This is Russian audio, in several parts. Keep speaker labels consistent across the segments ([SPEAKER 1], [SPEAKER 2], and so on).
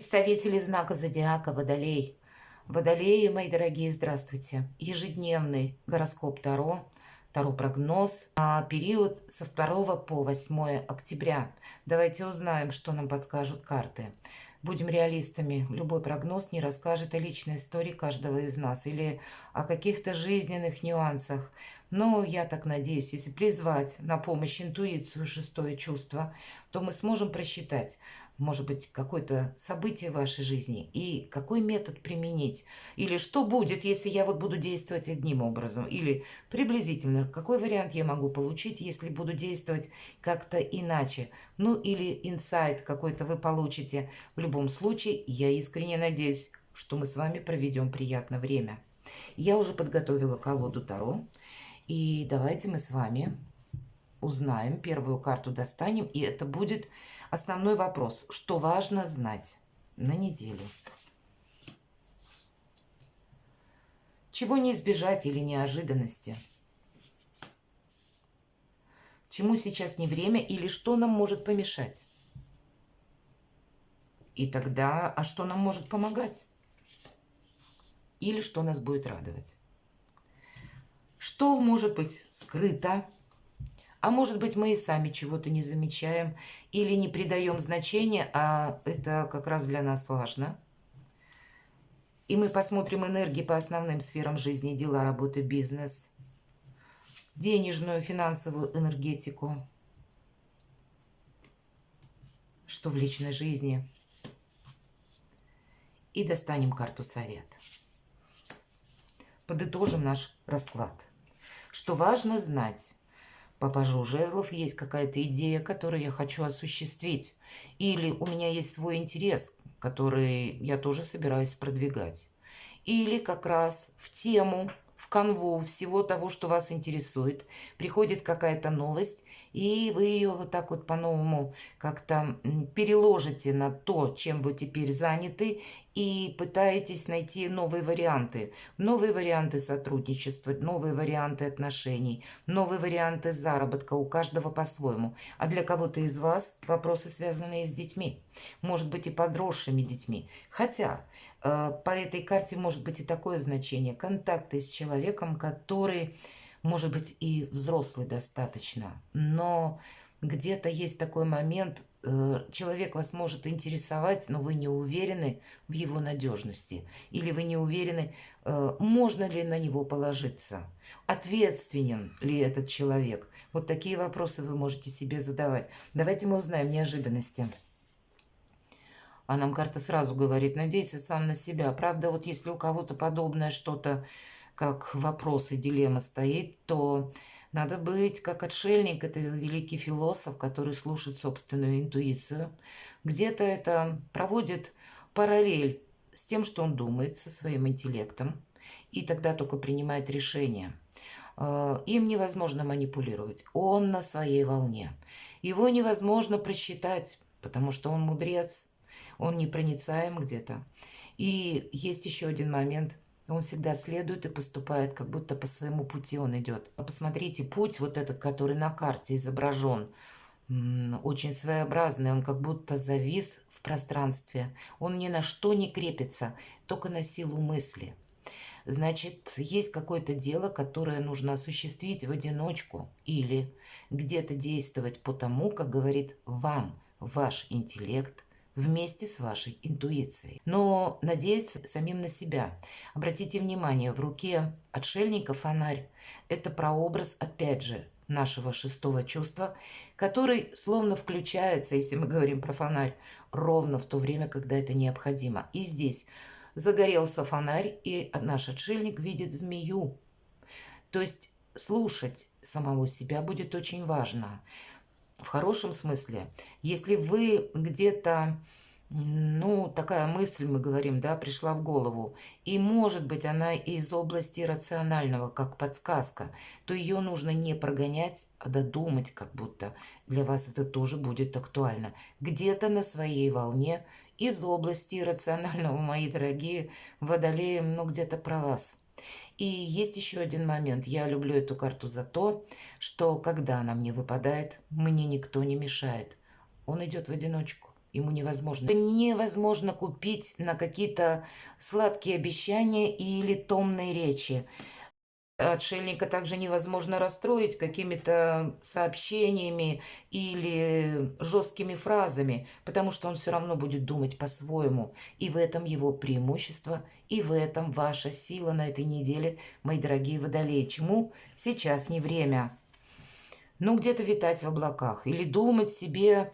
[SPEAKER 1] Представители знака зодиака Водолей. Водолеи, мои дорогие, здравствуйте. Ежедневный гороскоп Таро, Таро-прогноз на период со 2 по 8 октября. Давайте узнаем, что нам подскажут карты. Будем реалистами. Любой прогноз не расскажет о личной истории каждого из нас или о каких-то жизненных нюансах. Но я так надеюсь, если призвать на помощь интуицию, шестое чувство, то мы сможем просчитать, может быть, какое-то событие в вашей жизни и какой метод применить. Или что будет, если я вот буду действовать одним образом. Или приблизительно, какой вариант я могу получить, если буду действовать как-то иначе. Ну или инсайт какой-то вы получите. В любом случае, я искренне надеюсь, что мы с вами проведем приятное время. Я уже подготовила колоду Таро. И давайте мы с вами узнаем, первую карту достанем, и это будет основной вопрос, что важно знать на неделю. Чего не избежать или неожиданности? Чему сейчас не время или что нам может помешать? И тогда, а что нам может помогать? Или что нас будет радовать? Что может быть скрыто? А может быть, мы и сами чего-то не замечаем или не придаем значения, а это как раз для нас важно. И мы посмотрим энергии по основным сферам жизни: дела, работы, бизнес, денежную, финансовую энергетику, что в личной жизни. И достанем карту совет. Подытожим наш расклад. Что важно знать? По пажу жезлов есть какая-то идея, которую я хочу осуществить. Или у меня есть свой интерес, который я тоже собираюсь продвигать. Или как раз в тему, в канву всего того, что вас интересует, приходит какая-то новость, и вы ее вот так вот по-новому как-то переложите на то, чем вы теперь заняты, и пытаетесь найти новые варианты сотрудничества, новые варианты отношений, новые варианты заработка, у каждого по-своему. А для кого-то из вас вопросы, связанные с детьми, может быть, и подросшими детьми. Хотя по этой карте может быть и такое значение: контакты с человеком, который, может быть, и взрослый достаточно, но где-то есть такой момент, человек вас может интересовать, но вы не уверены в его надежности, или вы не уверены, можно ли на него положиться, ответственен ли этот человек. Вот такие вопросы вы можете себе задавать. Давайте мы узнаем неожиданности. А нам карта сразу говорит: надейся сам на себя. Правда, вот если у кого-то подобное что-то, как вопрос и дилемма стоит, то надо быть как отшельник. Это великий философ, который слушает собственную интуицию. Где-то это проводит параллель с тем, что он думает, со своим интеллектом, и тогда только принимает решение. Им невозможно манипулировать. Он на своей волне. Его невозможно просчитать, потому что он мудрец, он непроницаем где-то. И есть еще один момент. Он всегда следует и поступает, как будто по своему пути он идет. Посмотрите, путь вот этот, который на карте изображен, очень своеобразный. Он как будто завис в пространстве. Он ни на что не крепится, только на силу мысли. Значит, есть какое-то дело, которое нужно осуществить в одиночку или где-то действовать по тому, как говорит вам ваш интеллект, вместе с вашей интуицией. Но надеяться самим на себя. Обратите внимание, в руке отшельника фонарь. Это прообраз, опять же, нашего шестого чувства, который словно включается, если мы говорим про фонарь, ровно в то время, когда это необходимо. И здесь загорелся фонарь, и наш отшельник видит змею. То есть слушать самого себя будет очень важно. В хорошем смысле, если вы где-то, такая мысль, мы говорим, да, пришла в голову, и может быть она из области рационального, как подсказка, то ее нужно не прогонять, а додумать, как будто для вас это тоже будет актуально. Где-то на своей волне из области рационального, мои дорогие водолеи, где-то про вас. И есть еще один момент. Я люблю эту карту за то, что когда она мне выпадает, мне никто не мешает. Он идет в одиночку. ему невозможно. Это невозможно купить на какие-то сладкие обещания или томные речи. Отшельника также невозможно расстроить какими-то сообщениями или жесткими фразами, потому что он все равно будет думать по-своему. И в этом его преимущество, и в этом ваша сила на этой неделе, мои дорогие водолеи. Чему сейчас не время? Ну, где-то витать в облаках или думать себе,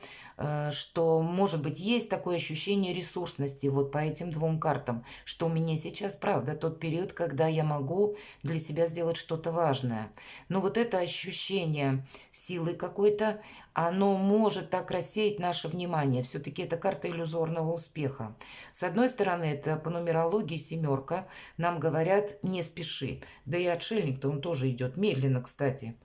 [SPEAKER 1] что, может быть, есть такое ощущение ресурсности вот по этим двум картам, что у меня сейчас, правда, тот период, когда я могу для себя сделать что-то важное. Но вот это ощущение силы какой-то, оно может так рассеять наше внимание. Все-таки это карта иллюзорного успеха. С одной стороны, это по нумерологии семерка. Нам говорят, не спеши. Да и отшельник-то он тоже идет медленно, кстати.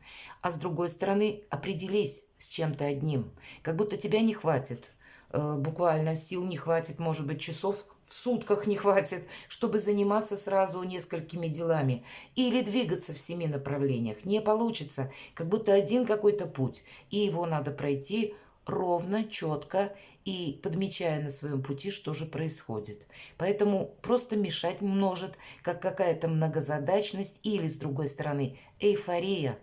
[SPEAKER 1] А с другой стороны, определись с чем-то одним. Как будто тебя не хватит. Буквально сил не хватит, может быть, часов в сутках не хватит, чтобы заниматься сразу несколькими делами. Или двигаться в 7 направлениях. Не получится. Как будто один какой-то путь. И его надо пройти ровно, четко и подмечая на своем пути, что же происходит. Поэтому просто мешать может, как какая-то многозадачность или, с другой стороны, эйфория.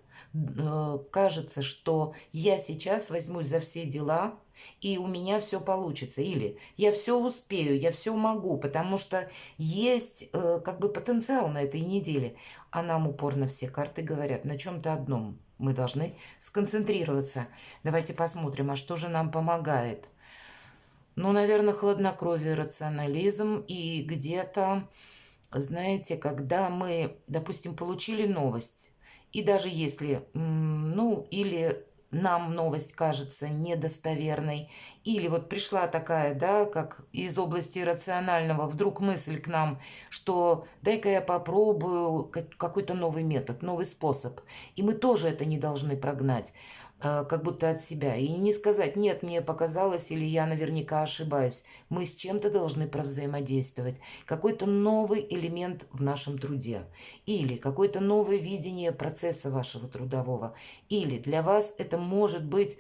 [SPEAKER 1] Кажется, что я сейчас возьмусь за все дела, и у меня все получится. Или я все успею, я все могу, потому что есть как бы потенциал на этой неделе. А нам упорно все карты говорят на чем-то одном. Мы должны сконцентрироваться. Давайте посмотрим, а что же нам помогает. Ну, наверное, хладнокровие, рационализм и где-то, знаете, когда мы, допустим, получили новость, и даже если, ну, или нам новость кажется недостоверной, или вот пришла такая, да, как из области рационального, вдруг мысль к нам, что дай-ка я попробую какой-то новый метод, новый способ, и мы тоже это не должны прогнать, как будто от себя. И не сказать, нет, мне показалось, или я наверняка ошибаюсь. Мы с чем-то должны провзаимодействовать. Какой-то новый элемент в нашем труде. Или какое-то новое видение процесса вашего трудового. Или для вас это может быть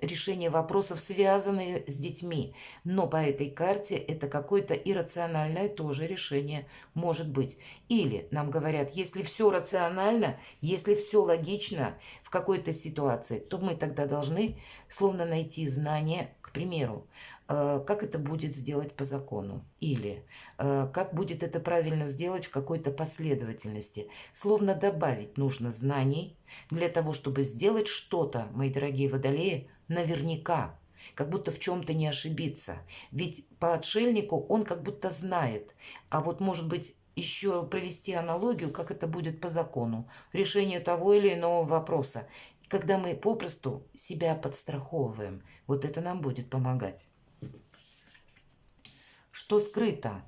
[SPEAKER 1] решение вопросов, связанные с детьми. Но по этой карте это какое-то иррациональное тоже решение может быть. Или нам говорят, если все рационально, если все логично в какой-то ситуации, то мы тогда должны словно найти знания, к примеру, как это будет сделать по закону, или как будет это правильно сделать в какой-то последовательности. Словно добавить нужно знаний для того, чтобы сделать что-то, мои дорогие водолеи, наверняка, как будто в чем-то не ошибиться. Ведь по отшельнику он как будто знает, а вот может быть еще провести аналогию, как это будет по закону, решение того или иного вопроса, когда мы попросту себя подстраховываем. Вот это нам будет помогать. Что скрыто?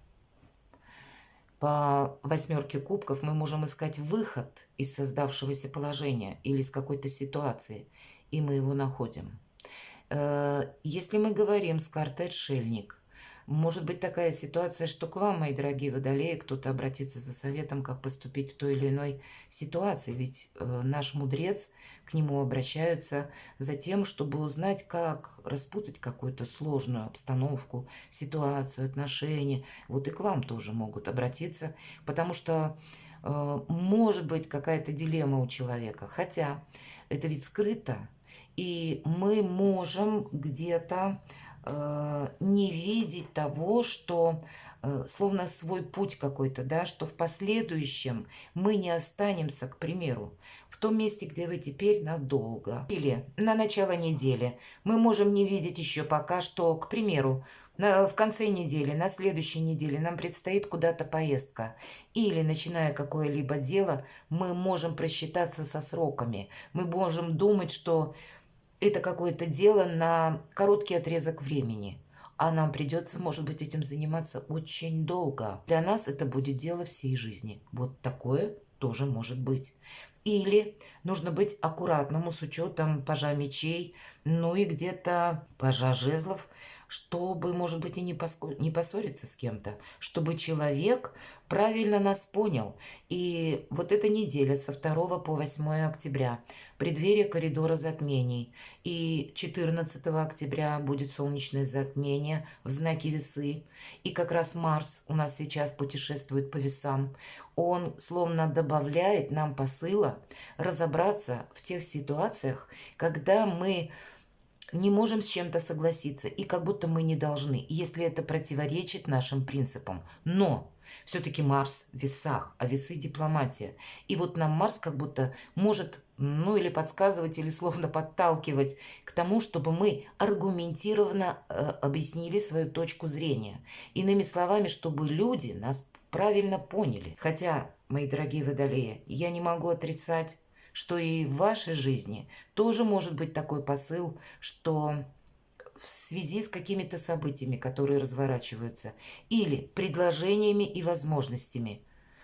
[SPEAKER 1] По восьмерке кубков мы можем искать выход из создавшегося положения или из какой-то ситуации, и мы его находим. Если мы говорим с картой «Отшельник», может быть такая ситуация, что к вам, мои дорогие водолеи, кто-то обратится за советом, как поступить в той или иной ситуации. Ведь наш мудрец, к нему обращаются за тем, чтобы узнать, как распутать какую-то сложную обстановку, ситуацию, отношения. Вот и к вам тоже могут обратиться, потому что может быть какая-то дилемма у человека. Хотя это ведь скрыто, и мы можем где-то не видеть того, что словно свой путь какой-то, да, что в последующем мы не останемся, к примеру, в том месте, где вы теперь надолго. Или на начало недели. Мы можем не видеть еще пока, что, к примеру, в конце недели, на следующей неделе нам предстоит куда-то поездка. Или, начиная какое-либо дело, мы можем просчитаться со сроками. Мы можем думать, что это какое-то дело на короткий отрезок времени. А нам придется, может быть, этим заниматься очень долго. Для нас это будет дело всей жизни. Вот такое тоже может быть. Или нужно быть аккуратному с учетом пажа мечей, ну и где-то пажа жезлов. чтобы, может быть, и не поссориться с кем-то, чтобы человек правильно нас понял. И вот эта неделя со 2 по 8 октября, преддверие коридора затмений, и 14 октября будет солнечное затмение в знаке Весы, и как раз Марс у нас сейчас путешествует по весам. Он словно добавляет нам посыла разобраться в тех ситуациях, когда мы не можем с чем-то согласиться, и как будто мы не должны, если это противоречит нашим принципам. Но все-таки Марс в весах, а весы дипломатия. И вот нам Марс как будто может, ну или подсказывать, или словно подталкивать к тому, чтобы мы аргументированно объяснили свою точку зрения. Иными словами, чтобы люди нас правильно поняли. Хотя, мои дорогие водолеи, я не могу отрицать, что и в вашей жизни тоже может быть такой посыл, что в связи с какими-то событиями, которые разворачиваются, или предложениями и возможностями,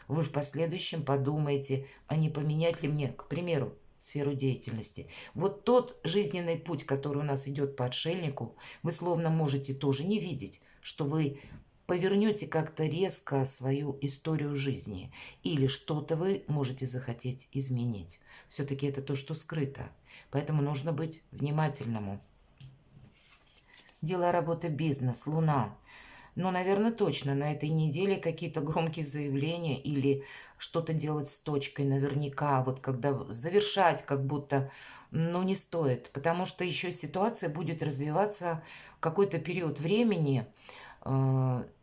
[SPEAKER 1] вы в последующем подумаете, а не поменять ли мне, к примеру, сферу деятельности. Вот тот жизненный путь, который у нас идет по отшельнику, вы словно можете тоже не видеть, что вы повернете как-то резко свою историю жизни, или что-то вы можете захотеть изменить. Все-таки это то, что скрыто. Поэтому нужно быть внимательному. Дело, работа, бизнес, Луна. Ну, наверное, точно на этой неделе какие-то громкие заявления или что-то делать с точкой наверняка, вот когда завершать как будто, ну, не стоит, потому что еще ситуация будет развиваться какой-то период времени,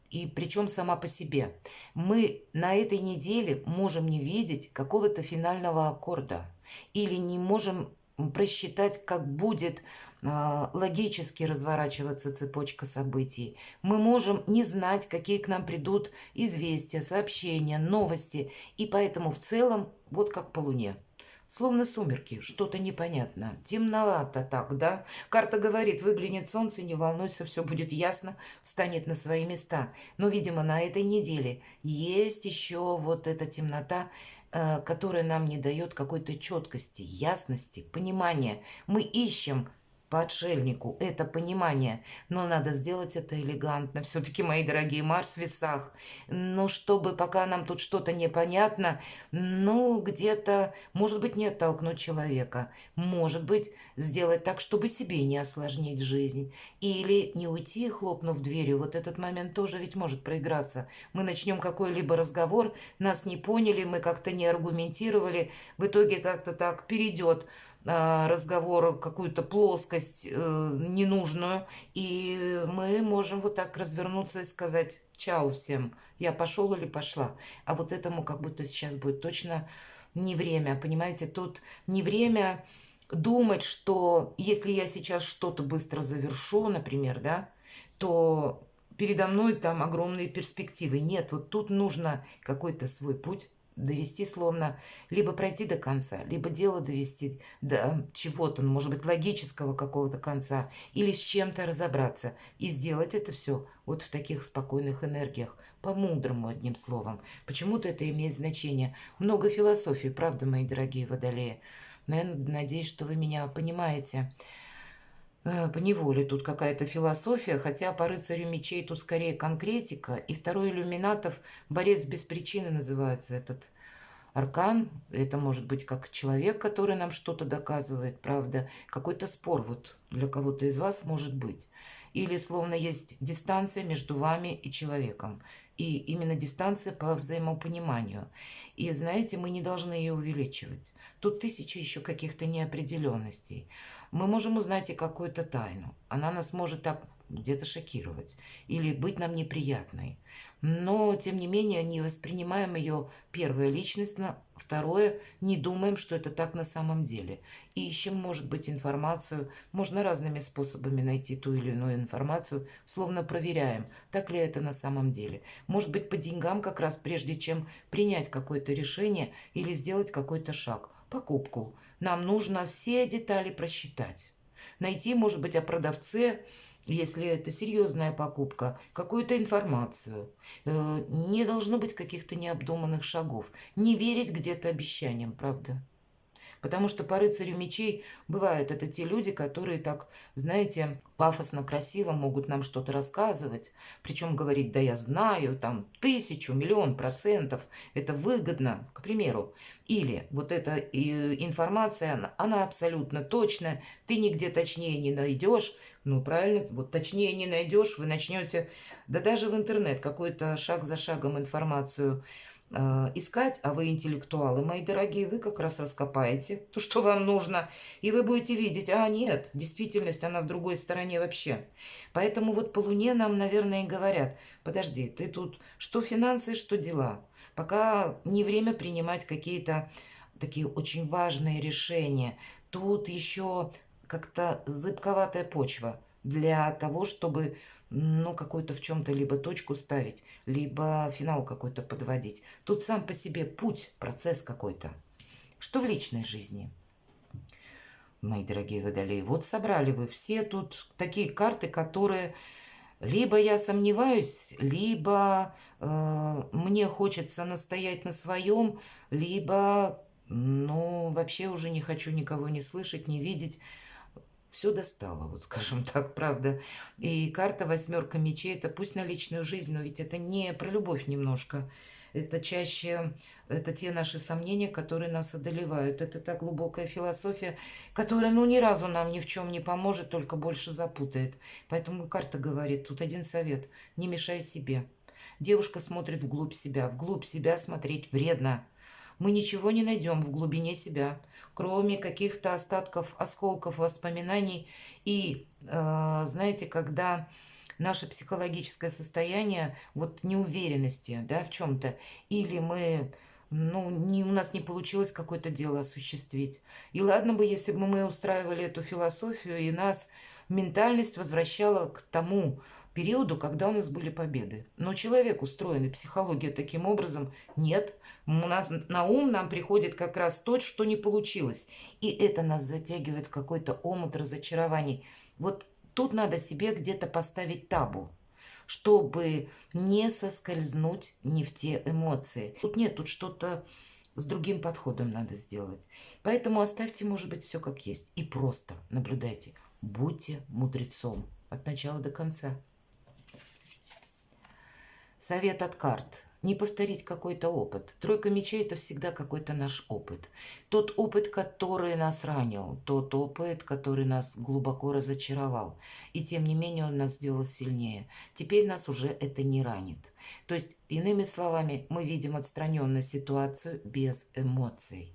[SPEAKER 1] и причем сама по себе. Мы на этой неделе можем не видеть какого-то финального аккорда или не можем просчитать, как будет логически разворачиваться цепочка событий. Мы можем не знать, какие к нам придут известия, сообщения, новости, и поэтому в целом вот как по Луне. Словно сумерки, что-то непонятно. Темновато так, да? Карта говорит, выглянет солнце, не волнуйся, все будет ясно, встанет на свои места. Но, видимо, на этой неделе есть еще вот эта темнота, которая нам не дает какой-то четкости, ясности, понимания. Мы ищем по отшельнику это понимание, но надо сделать это элегантно. Все-таки, мои дорогие, Марс в весах. Но чтобы пока нам тут что-то непонятно, ну, где-то, может быть, не оттолкнуть человека, может быть, сделать так, чтобы себе не осложнить жизнь, или не уйти, хлопнув дверью. Вот этот момент тоже ведь может проиграться. Мы начнем какой-либо разговор, нас не поняли, мы как-то не аргументировали, в итоге как-то так перейдет разговор какую-то плоскость ненужную, и мы можем вот так развернуться и сказать «Чао всем, я пошел или пошла». А вот этому как будто сейчас будет точно не время, понимаете, тут не время думать, что если я сейчас что-то быстро завершу, например, да, то передо мной там огромные перспективы. Нет, вот тут нужно какой-то свой путь довести, словно либо пройти до конца, либо дело довести до чего-то, ну, может быть, логического какого-то конца, или с чем-то разобраться. И сделать это все вот в таких спокойных энергиях, по-мудрому, одним словом. Почему-то это имеет значение. Много философии, правда, мои дорогие водолеи. Наверное, надеюсь, что вы меня понимаете. По неволе тут какая-то философия, хотя по рыцарю мечей тут скорее конкретика. И второй иллюминатов, борец без причины называется этот аркан. Это может быть как человек, который нам что-то доказывает, правда. Какой-то спор вот для кого-то из вас может быть. Или словно есть дистанция между вами и человеком. И именно дистанция по взаимопониманию. И знаете, мы не должны ее увеличивать. Тут тысячи еще каких-то неопределенностей. Мы можем узнать и какую-то тайну. Она нас может так где-то шокировать или быть нам неприятной. Но, тем не менее, не воспринимаем ее, первое, личностно, второе, не думаем, что это так на самом деле. И ищем, может быть, информацию, можно разными способами найти ту или иную информацию, словно проверяем, так ли это на самом деле. Может быть, по деньгам как раз, прежде чем принять какое-то решение или сделать какой-то шаг, покупку. Нам нужно все детали просчитать. Найти, может быть, о продавце, если это серьезная покупка, какую-то информацию. Не должно быть каких-то необдуманных шагов. Не верить где-то обещаниям, правда? Потому что по рыцарю мечей бывают это те люди, которые так, знаете, пафосно, красиво могут нам что-то рассказывать. Причем говорить, да я знаю, там 1000, миллион процентов, это выгодно, к примеру. Или вот эта информация, она абсолютно точная, ты нигде точнее не найдешь. Ну, правильно, вот точнее не найдешь, вы начнете, да даже в интернет, какой-то шаг за шагом информацию искать, а вы интеллектуалы, мои дорогие, вы как раз раскопаете то, что вам нужно, и вы будете видеть, а нет, действительность, она в другой стороне вообще. Поэтому вот по Луне нам, наверное, и говорят, подожди, ты тут что финансы, что дела. Пока не время принимать какие-то такие очень важные решения. Тут еще как-то зыбковатая почва для того, чтобы ну, какую-то в чем-то либо точку ставить, либо финал какой-то подводить. Тут сам по себе путь, процесс какой-то. Что в личной жизни? Мои дорогие водолеи, вот собрали вы все тут такие карты, которые либо я сомневаюсь, либо мне хочется настоять на своем, либо, ну, вообще уже не хочу никого не слышать, не видеть. Все достало, вот скажем так, правда. И карта восьмерка мечей, это пусть на личную жизнь, но ведь это не про любовь немножко. Это чаще, это те наши сомнения, которые нас одолевают. Это та глубокая философия, которая, ну, ни разу нам ни в чем не поможет, только больше запутает. Поэтому карта говорит, тут один совет, не мешай себе. Девушка смотрит вглубь себя смотреть вредно. Мы ничего не найдем в глубине себя, кроме каких-то остатков, осколков воспоминаний. И, знаете, когда наше психологическое состояние вот неуверенности, да, в чем-то, или мы, ну, у нас не получилось какое-то дело осуществить. И ладно бы, если бы мы устраивали эту философию, и нас ментальность возвращала к тому периоду, когда у нас были победы. Но человек устроен, и психология таким образом нет. У нас на ум нам приходит как раз то, что не получилось. И это нас затягивает в какой-то омут разочарований. Вот тут надо себе где-то поставить табу, чтобы не соскользнуть не в те эмоции. Тут нет, тут что-то с другим подходом надо сделать. Поэтому оставьте, может быть, все как есть. И просто наблюдайте. Будьте мудрецом от начала до конца. Совет от карт. Не повторить какой-то опыт. Тройка мечей – это всегда какой-то наш опыт. Тот опыт, который нас ранил, тот опыт, который нас глубоко разочаровал. И тем не менее он нас сделал сильнее. Теперь нас уже это не ранит. То есть, иными словами, мы видим отстраненную ситуацию без эмоций.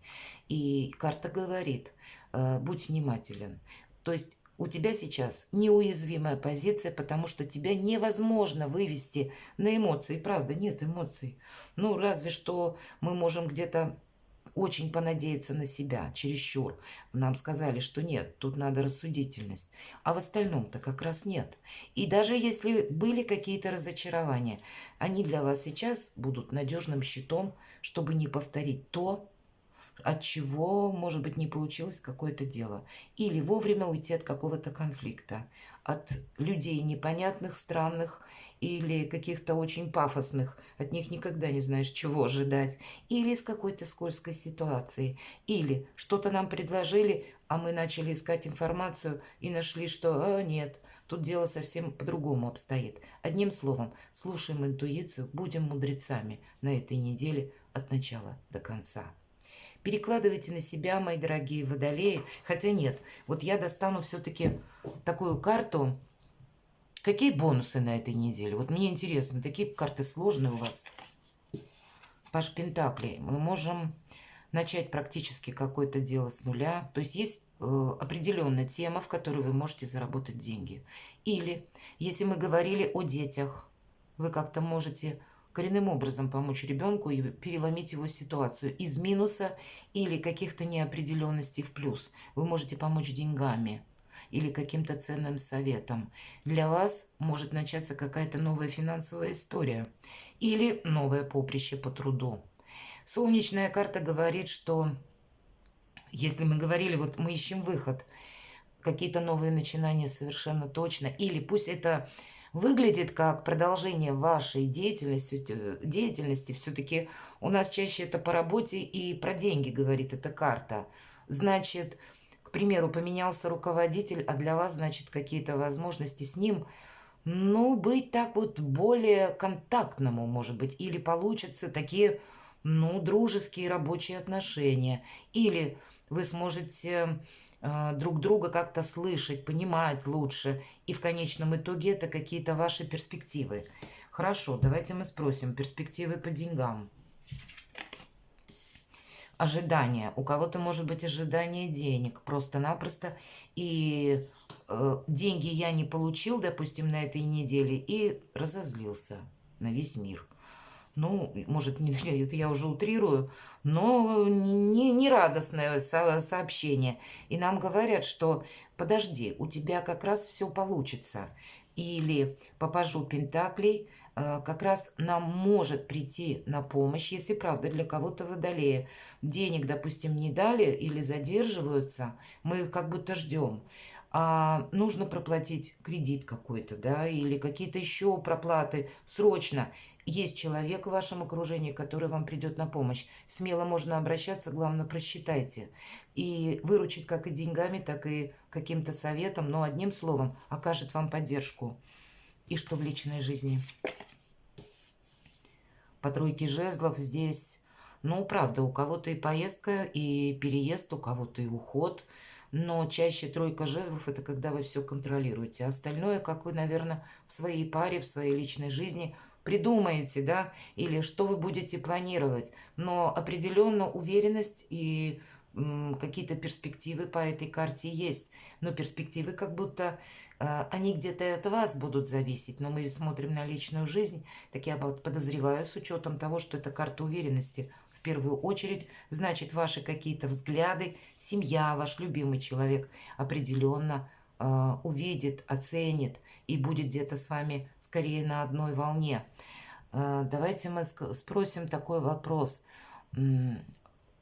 [SPEAKER 1] И карта говорит, будь внимателен. То есть у тебя сейчас неуязвимая позиция, потому что тебя невозможно вывести на эмоции. Правда, нет эмоций. Ну, разве что мы можем где-то очень понадеяться на себя, чересчур. Нам сказали, что нет, тут надо рассудительность. А в остальном-то как раз нет. И даже если были какие-то разочарования, они для вас сейчас будут надежным щитом, чтобы не повторить то, от чего, может быть, не получилось какое-то дело. Или вовремя уйти от какого-то конфликта, от людей непонятных, странных или каких-то очень пафосных. От них никогда не знаешь, чего ожидать. Или из какой-то скользкой ситуации. Или что-то нам предложили, а мы начали искать информацию и нашли, что нет, тут дело совсем по-другому обстоит. Одним словом, слушаем интуицию, будем мудрецами на этой неделе от начала до конца. Перекладывайте на себя, мои дорогие водолеи. Хотя нет, вот я достану все-таки такую карту. Какие бонусы на этой неделе? Вот мне интересно, такие карты сложные у вас. Паш Пентаклей. Мы можем начать практически какое-то дело с нуля. То есть есть определенная тема, в которой вы можете заработать деньги. Или, если мы говорили о детях, вы как-то можете коренным образом помочь ребенку и переломить его ситуацию из минуса или каких-то неопределенностей в плюс. Вы можете помочь деньгами или каким-то ценным советом. Для вас может начаться какая-то новая финансовая история или новое поприще по труду. Солнечная карта говорит, что если мы говорили, вот мы ищем выход, какие-то новые начинания совершенно точно, или пусть это выглядит как продолжение вашей деятельности, все-таки у нас чаще это по работе и про деньги говорит эта карта. Значит, к примеру, поменялся руководитель, а для вас, значит, какие-то возможности с ним, ну, быть так вот более контактному, может быть, или получатся такие, ну, дружеские рабочие отношения, или вы сможете друг друга как-то слышать, понимать лучше, и в конечном итоге это какие-то ваши перспективы. Хорошо, давайте мы спросим перспективы по деньгам. Ожидания. У кого-то может быть ожидание денег просто-напросто. И деньги я не получил, допустим, на этой неделе и разозлился на весь мир. Ну, может, это я уже утрирую, но не радостное сообщение. И нам говорят, что подожди, у тебя как раз все получится. Или по пажу Пентаклей как раз нам может прийти на помощь, если правда для кого-то водолея денег, допустим, не дали или задерживаются, мы их как будто ждем. А нужно проплатить кредит какой-то, да, или какие-то еще проплаты срочно. Есть человек в вашем окружении, который вам придет на помощь. Смело можно обращаться, главное, просчитайте. И выручит как и деньгами, так и каким-то советом, но одним словом окажет вам поддержку. И что в личной жизни? По тройке жезлов здесь, ну, правда, у кого-то и поездка, и переезд, у кого-то и уход. Но чаще тройка жезлов – это когда вы все контролируете. А остальное, как вы, наверное, в своей паре, в своей личной жизни придумаете, да, или что вы будете планировать. Но определенно уверенность и какие-то перспективы по этой карте есть. Но перспективы как будто они где-то от вас будут зависеть. Но мы смотрим на личную жизнь, так я подозреваю, с учетом того, что это карта уверенности в первую очередь, значит, ваши какие-то взгляды, семья, ваш любимый человек определенно увидит, оценит и будет где-то с вами скорее на одной волне. Давайте мы спросим такой вопрос.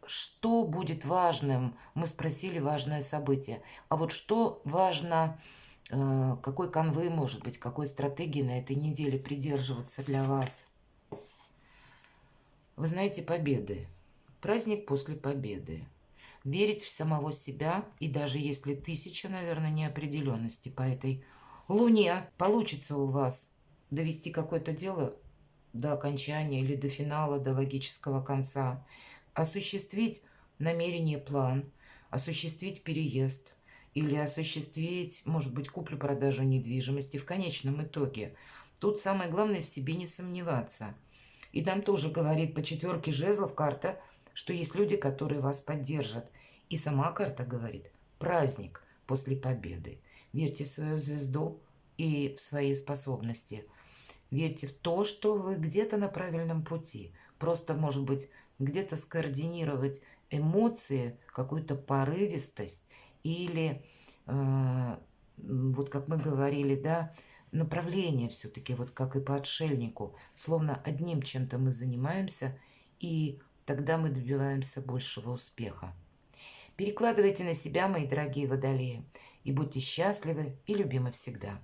[SPEAKER 1] Что будет важным? Мы спросили важное событие. А вот что важно, какой канвы, может быть, какой стратегии на этой неделе придерживаться для вас? Вы знаете, победы. Праздник после победы. Верить в самого себя, и даже если тысяча, наверное, неопределенности по этой луне, получится у вас довести какое-то дело до окончания или до финала, до логического конца, осуществить намерение, план, осуществить переезд или осуществить, может быть, куплю-продажу недвижимости в конечном итоге. Тут самое главное в себе не сомневаться. И нам тоже говорит по четверке жезлов карта, что есть люди, которые вас поддержат. И сама карта говорит праздник после победы. Верьте в свою звезду и в свои способности. Верьте в то, что вы где-то на правильном пути. Просто, может быть, где-то скоординировать эмоции, какую-то порывистость или, вот как мы говорили, да, направление все-таки, вот как и по отшельнику. Словно одним чем-то мы занимаемся, и тогда мы добиваемся большего успеха. Перекладывайте на себя, мои дорогие водолеи, и будьте счастливы и любимы всегда.